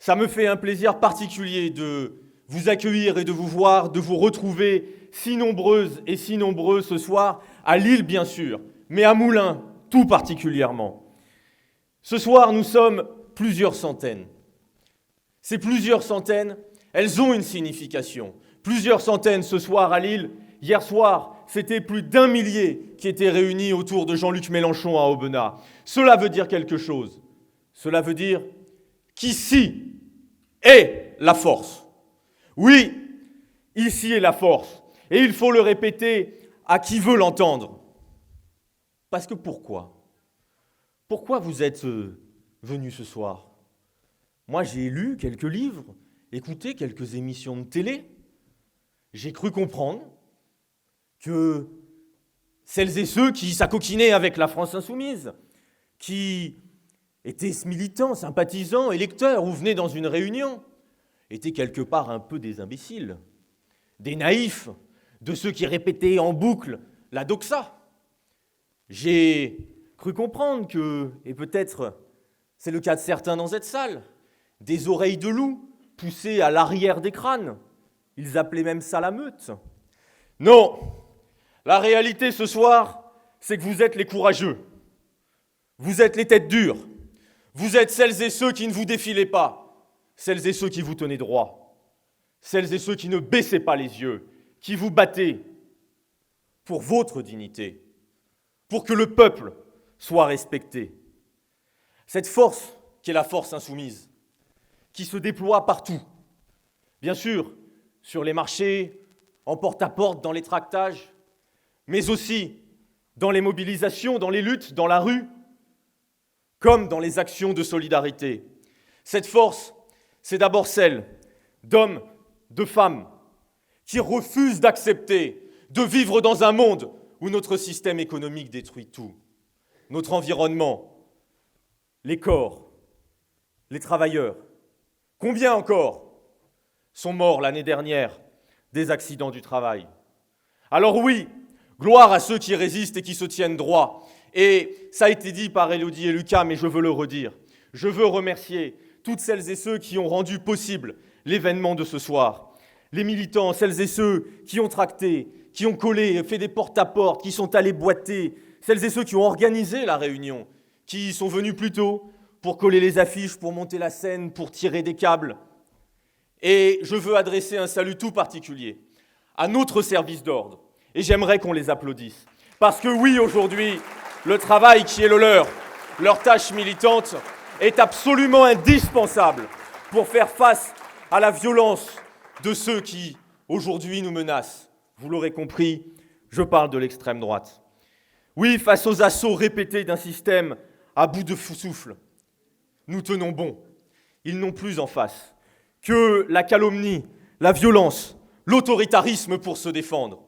Ça me fait un plaisir particulier de vous accueillir et de vous voir, de vous retrouver si nombreuses et si nombreux ce soir, à Lille bien sûr, mais à Moulins tout particulièrement. Ce soir, nous sommes plusieurs centaines. Ces plusieurs centaines, elles ont une signification. Plusieurs centaines ce soir à Lille. Hier soir, c'était plus d'1 millier qui étaient réunis autour de Jean-Luc Mélenchon à Aubenas. Cela veut dire quelque chose. Cela veut dire qu'ici est la force. Oui, ici est la force. Et il faut le répéter à qui veut l'entendre. Parce que pourquoi ? Pourquoi vous êtes venus ce soir ? Moi, j'ai lu quelques livres, écouté quelques émissions de télé. J'ai cru comprendre que celles et ceux qui s'acoquinaient avec la France insoumise, qui étaient militants, sympathisants, électeurs ou venaient dans une réunion, étaient quelque part un peu des imbéciles, des naïfs, de ceux qui répétaient en boucle la doxa. J'ai cru comprendre que, et peut-être c'est le cas de certains dans cette salle, des oreilles de loup poussées à l'arrière des crânes. Ils appelaient même ça la meute. Non, la réalité ce soir, c'est que vous êtes les courageux. Vous êtes les têtes dures. Vous êtes celles et ceux qui ne vous défilaient pas. Celles et ceux qui vous tenaient droit. Celles et ceux qui ne baissaient pas les yeux, qui vous battaient pour votre dignité, pour que le peuple soit respecté. Cette force qui est la force insoumise, qui se déploie partout, bien sûr, sur les marchés, en porte-à-porte, dans les tractages, mais aussi dans les mobilisations, dans les luttes, dans la rue, comme dans les actions de solidarité. Cette force, c'est d'abord celle d'hommes, de femmes, qui refusent d'accepter de vivre dans un monde où notre système économique détruit tout. Notre environnement, les corps, les travailleurs. Combien encore sont morts l'année dernière des accidents du travail ? Alors oui, gloire à ceux qui résistent et qui se tiennent droit. Et ça a été dit par Élodie et Lucas, mais je veux le redire. Je veux remercier toutes celles et ceux qui ont rendu possible l'événement de ce soir. Les militants, celles et ceux qui ont tracté, qui ont collé, fait des porte-à-porte, qui sont allés boiter, celles et ceux qui ont organisé la réunion, qui sont venus plus tôt pour coller les affiches, pour monter la scène, pour tirer des câbles. Et je veux adresser un salut tout particulier à notre service d'ordre. Et j'aimerais qu'on les applaudisse. Parce que oui, aujourd'hui, le travail qui est le leur tâche militante, est absolument indispensable pour faire face à la violence de ceux qui, aujourd'hui, nous menacent. Vous l'aurez compris, je parle de l'extrême droite. Oui, face aux assauts répétés d'un système à bout de souffle, nous tenons bon. Ils n'ont plus en face que la calomnie, la violence, l'autoritarisme pour se défendre.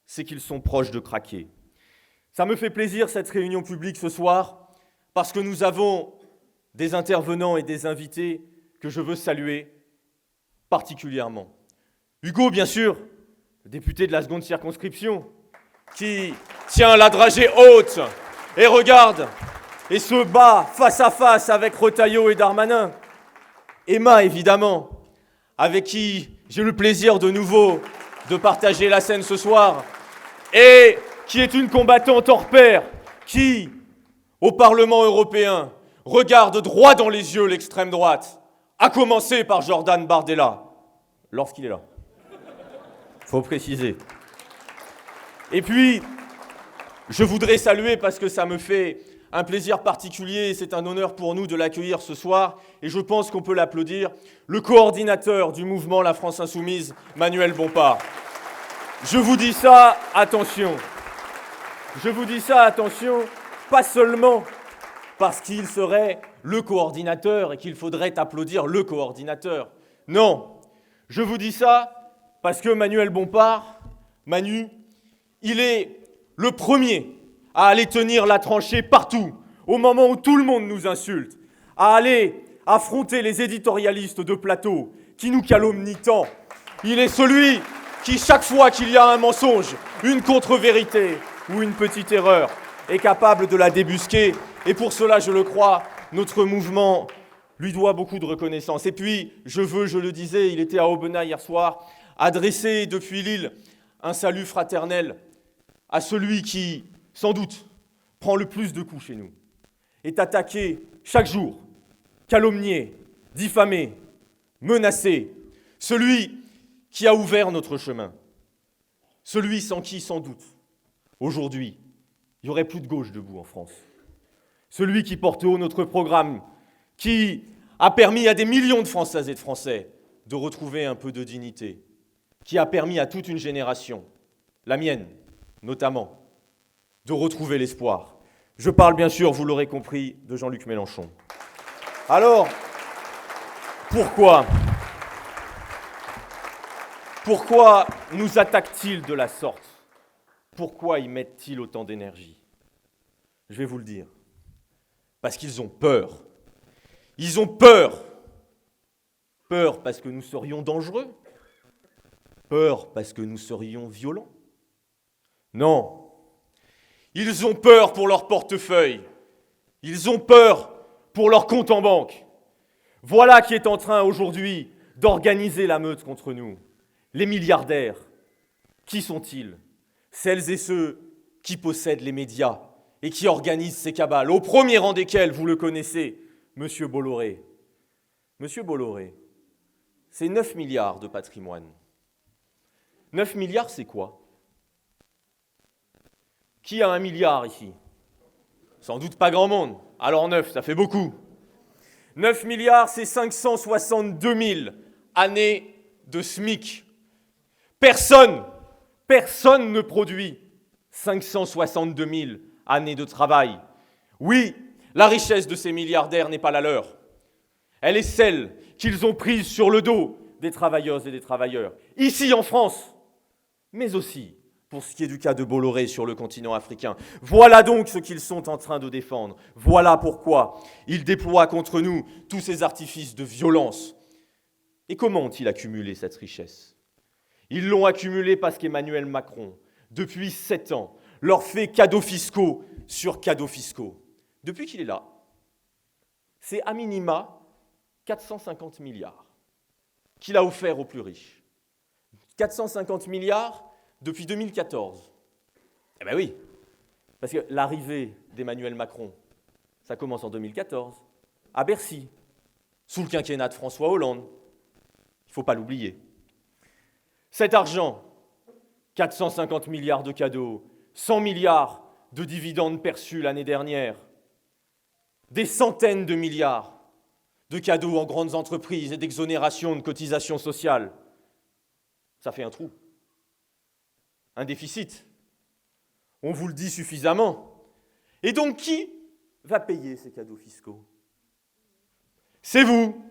C'est qu'ils sont proches de craquer. Ça me fait plaisir, cette réunion publique ce soir, parce que nous avons des intervenants et des invités que je veux saluer particulièrement. Hugo, bien sûr, le député de la seconde circonscription, qui tient la dragée haute et regarde et se bat face à face avec Retailleau et Darmanin. Emma, évidemment, avec qui j'ai le plaisir de nouveau de partager la scène ce soir, et qui est une combattante hors pair, qui, au Parlement européen, regarde droit dans les yeux l'extrême droite, à commencer par Jordan Bardella, lorsqu'il est là. Faut préciser. Et puis, je voudrais saluer, parce que ça me fait un plaisir particulier, c'est un honneur pour nous de l'accueillir ce soir, et je pense qu'on peut l'applaudir, le coordinateur du mouvement La France Insoumise, Manuel Bompard. Je vous dis ça, attention. Je vous dis ça, attention, pas seulement parce qu'il serait le coordinateur et qu'il faudrait applaudir le coordinateur. Non, je vous dis ça parce que Manuel Bompard, Manu, il est le premier à aller tenir la tranchée partout, au moment où tout le monde nous insulte, à aller affronter les éditorialistes de plateau qui nous calomnient tant. Il est celui qui, chaque fois qu'il y a un mensonge, une contre-vérité ou une petite erreur, est capable de la débusquer. Et pour cela, je le crois, notre mouvement lui doit beaucoup de reconnaissance. Et puis, je le disais, il était à Aubenas hier soir, adresser depuis Lille un salut fraternel à celui qui, sans doute, prend le plus de coups chez nous, est attaqué chaque jour, calomnié, diffamé, menacé, celui qui a ouvert notre chemin, celui sans qui, sans doute, aujourd'hui, il n'y aurait plus de gauche debout en France, celui qui porte haut notre programme, qui a permis à des millions de Françaises et de Français de retrouver un peu de dignité, qui a permis à toute une génération, la mienne notamment, de retrouver l'espoir. Je parle bien sûr, vous l'aurez compris, de Jean-Luc Mélenchon. Alors, pourquoi nous attaquent-ils de la sorte? Pourquoi y mettent-ils autant d'énergie? Je vais vous le dire. Parce qu'ils ont peur. Ils ont peur. Peur parce que nous serions dangereux. Peur parce que nous serions violents. Non. Ils ont peur pour leur portefeuille. Ils ont peur pour leur compte en banque. Voilà qui est en train aujourd'hui d'organiser la meute contre nous. Les milliardaires, qui sont-ils? Celles et ceux qui possèdent les médias et qui organisent ces cabales, au premier rang desquels, vous le connaissez, M. Bolloré. M. Bolloré, c'est 9 milliards de patrimoine. 9 milliards, c'est quoi? Qui a 1 milliard ici? Sans doute pas grand monde. Alors 9, ça fait beaucoup. 9 milliards, c'est 562 000 années de SMIC. Personne ne produit 562 000 années de travail. Oui, la richesse de ces milliardaires n'est pas la leur. Elle est celle qu'ils ont prise sur le dos des travailleuses et des travailleurs, ici en France, mais aussi pour ce qui est du cas de Bolloré sur le continent africain. Voilà donc ce qu'ils sont en train de défendre. Voilà pourquoi ils déploient contre nous tous ces artifices de violence. Et comment ont-ils accumulé cette richesse? Ils l'ont accumulée parce qu'Emmanuel Macron, depuis 7 ans, leur fait cadeaux fiscaux sur cadeaux fiscaux. Depuis qu'il est là, c'est à minima 450 milliards qu'il a offert aux plus riches. 450 milliards depuis 2014. Eh bien oui, parce que l'arrivée d'Emmanuel Macron, ça commence en 2014, à Bercy, sous le quinquennat de François Hollande. Il ne faut pas l'oublier. Cet argent, 450 milliards de cadeaux, 100 milliards de dividendes perçus l'année dernière, des centaines de milliards de cadeaux en grandes entreprises et d'exonérations de cotisations sociales, ça fait un trou, un déficit. On vous le dit suffisamment. Et donc, qui va payer ces cadeaux fiscaux? C'est vous.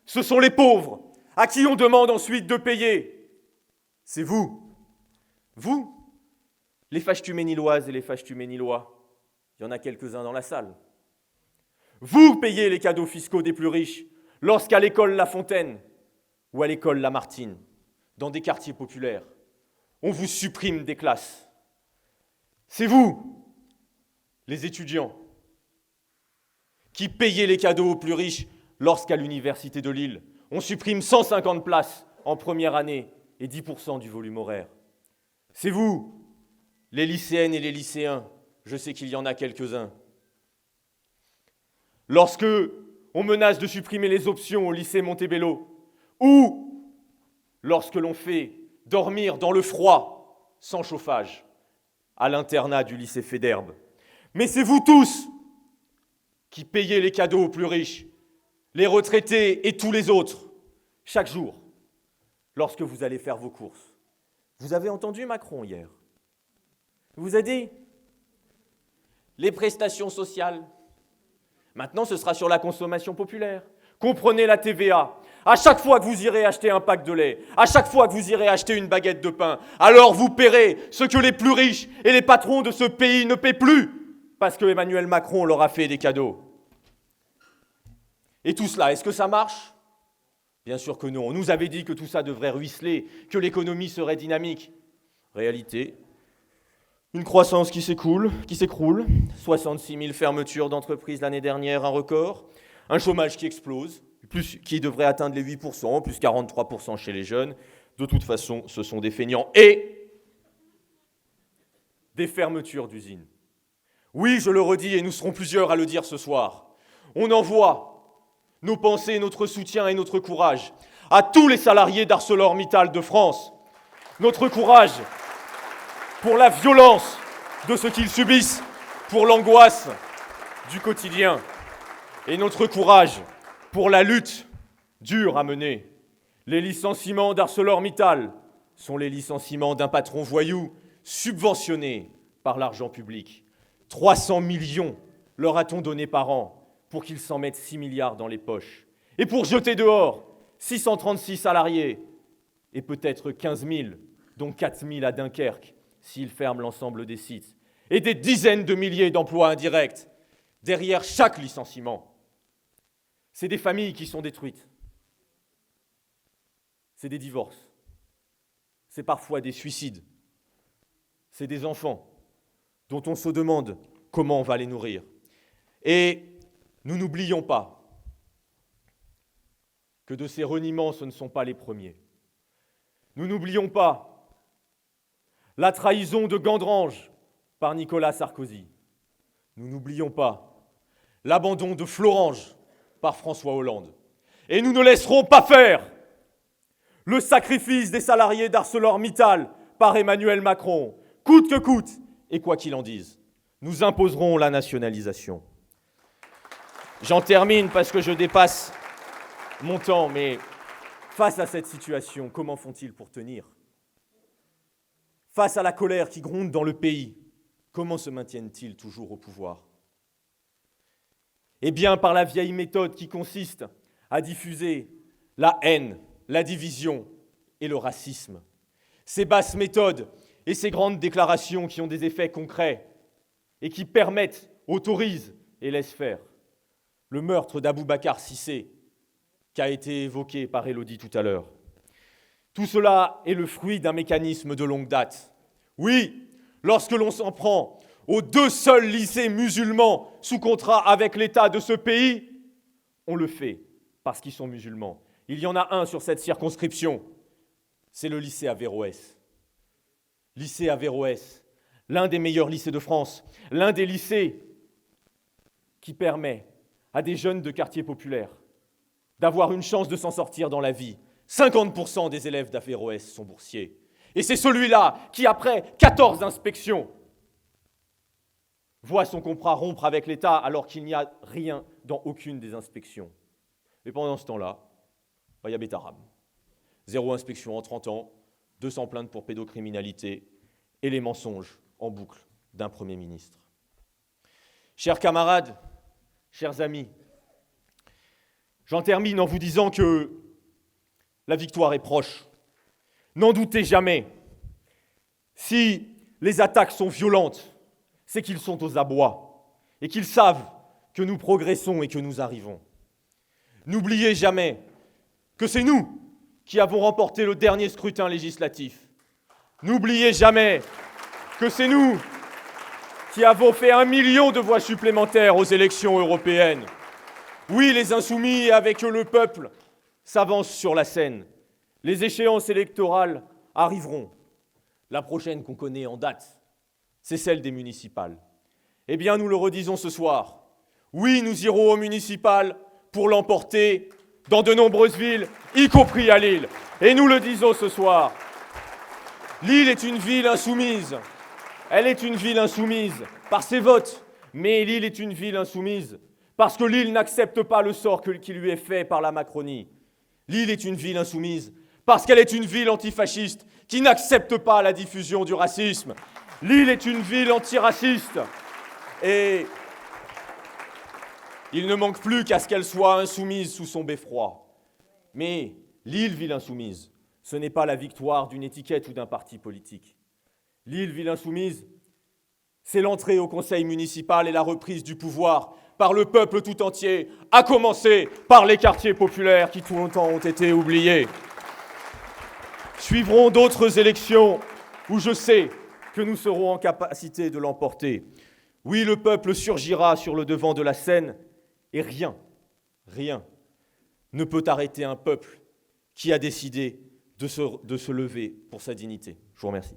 Ce sont les pauvres, à qui on demande ensuite de payer. C'est vous. Vous, les Fâches-tu-Méniloises et les Fâches-tu-Ménilois. Il y en a quelques-uns dans la salle. Vous payez les cadeaux fiscaux des plus riches lorsqu'à l'école La Fontaine ou à l'école Lamartine, dans des quartiers populaires, on vous supprime des classes. C'est vous, les étudiants, qui payez les cadeaux aux plus riches lorsqu'à l'université de Lille, on supprime 150 places en première année et 10% du volume horaire. C'est vous, les lycéennes et les lycéens, je sais qu'il y en a quelques-uns. Lorsque on menace de supprimer les options au lycée Montebello, ou lorsque l'on fait dormir dans le froid, sans chauffage, à l'internat du lycée Fédherbe. Mais c'est vous tous qui payez les cadeaux aux plus riches, les retraités et tous les autres, chaque jour, lorsque vous allez faire vos courses. Vous avez entendu Macron hier? Il vous a dit les prestations sociales. Maintenant, ce sera sur la consommation populaire. Comprenez la TVA. À chaque fois que vous irez acheter un pack de lait, à chaque fois que vous irez acheter une baguette de pain, alors vous paierez ce que les plus riches et les patrons de ce pays ne paient plus, parce que Emmanuel Macron leur a fait des cadeaux. Et tout cela, est-ce que ça marche? Bien sûr que non. On nous avait dit que tout ça devrait ruisseler, que l'économie serait dynamique. Réalité, une croissance qui s'écroule, 66 000 fermetures d'entreprises l'année dernière, un record, un chômage qui explose, qui devrait atteindre les 8%, plus 43% chez les jeunes. De toute façon, ce sont des feignants. Et des fermetures d'usines. Oui, je le redis, et nous serons plusieurs à le dire ce soir. On envoie nos pensées, notre soutien et notre courage à tous les salariés d'ArcelorMittal de France. Notre courage pour la violence de ce qu'ils subissent, pour l'angoisse du quotidien, et notre courage pour la lutte dure à mener. Les licenciements d'ArcelorMittal sont les licenciements d'un patron voyou subventionné par l'argent public. 300 millions leur a-t-on donné par an pour qu'ils s'en mettent 6 milliards dans les poches. Et pour jeter dehors 636 salariés et peut-être 15 000, dont 4 000 à Dunkerque, s'ils ferment l'ensemble des sites, et des dizaines de milliers d'emplois indirects. Derrière chaque licenciement, c'est des familles qui sont détruites. C'est des divorces. C'est parfois des suicides. C'est des enfants dont on se demande comment on va les nourrir. Et nous n'oublions pas que de ces reniements, ce ne sont pas les premiers. Nous n'oublions pas la trahison de Gandrange par Nicolas Sarkozy. Nous n'oublions pas l'abandon de Florange par François Hollande. Et nous ne laisserons pas faire le sacrifice des salariés d'ArcelorMittal par Emmanuel Macron, coûte que coûte, et quoi qu'il en dise. Nous imposerons la nationalisation. J'en termine parce que je dépasse mon temps, mais face à cette situation, comment font-ils pour tenir ? Face à la colère qui gronde dans le pays, comment se maintiennent-ils toujours au pouvoir ? Eh bien, par la vieille méthode qui consiste à diffuser la haine, la division et le racisme. Ces basses méthodes et ces grandes déclarations qui ont des effets concrets et qui permettent, autorisent et laissent faire. Le meurtre d'Aboubacar Cissé, qui a été évoqué par Élodie tout à l'heure. Tout cela est le fruit d'un mécanisme de longue date. Oui, lorsque l'on s'en prend aux 2 seuls lycées musulmans sous contrat avec l'État de ce pays, on le fait parce qu'ils sont musulmans. Il y en a un sur cette circonscription, c'est le lycée Averroès. Lycée Averroès, l'un des meilleurs lycées de France, l'un des lycées qui permet à des jeunes de quartiers populaires d'avoir une chance de s'en sortir dans la vie. 50% des élèves d'Averroès sont boursiers. Et c'est celui-là qui, après 14 inspections, voit son contrat rompre avec l'État alors qu'il n'y a rien dans aucune des inspections. Et pendant ce temps-là, il y a Bétarab. 0 inspection en 30 ans, 200 plaintes pour pédocriminalité et les mensonges en boucle d'un Premier ministre. Chers camarades, chers amis, j'en termine en vous disant que la victoire est proche. N'en doutez jamais. Si les attaques sont violentes, c'est qu'ils sont aux abois et qu'ils savent que nous progressons et que nous arrivons. N'oubliez jamais que c'est nous qui avons remporté le dernier scrutin législatif. N'oubliez jamais que c'est nous qui avons fait 1 million de voix supplémentaires aux élections européennes. Oui, les insoumis, avec eux le peuple, s'avancent sur la scène. Les échéances électorales arriveront. La prochaine qu'on connaît en date, c'est celle des municipales. Eh bien, nous le redisons ce soir. Oui, nous irons aux municipales pour l'emporter dans de nombreuses villes, y compris à Lille. Et nous le disons ce soir. Lille est une ville insoumise. Elle est une ville insoumise par ses votes. Mais Lille est une ville insoumise parce que Lille n'accepte pas le sort qui lui est fait par la Macronie. Lille est une ville insoumise parce qu'elle est une ville antifasciste qui n'accepte pas la diffusion du racisme. Lille est une ville antiraciste. Et il ne manque plus qu'à ce qu'elle soit insoumise sous son beffroi. Mais Lille, ville insoumise, ce n'est pas la victoire d'une étiquette ou d'un parti politique. Lille, ville insoumise, c'est l'entrée au conseil municipal et la reprise du pouvoir par le peuple tout entier, à commencer par les quartiers populaires qui tout longtemps ont été oubliés. Suivront d'autres élections où je sais que nous serons en capacité de l'emporter. Oui, le peuple surgira sur le devant de la scène et rien rien ne peut arrêter un peuple qui a décidé de se lever pour sa dignité. Je vous remercie.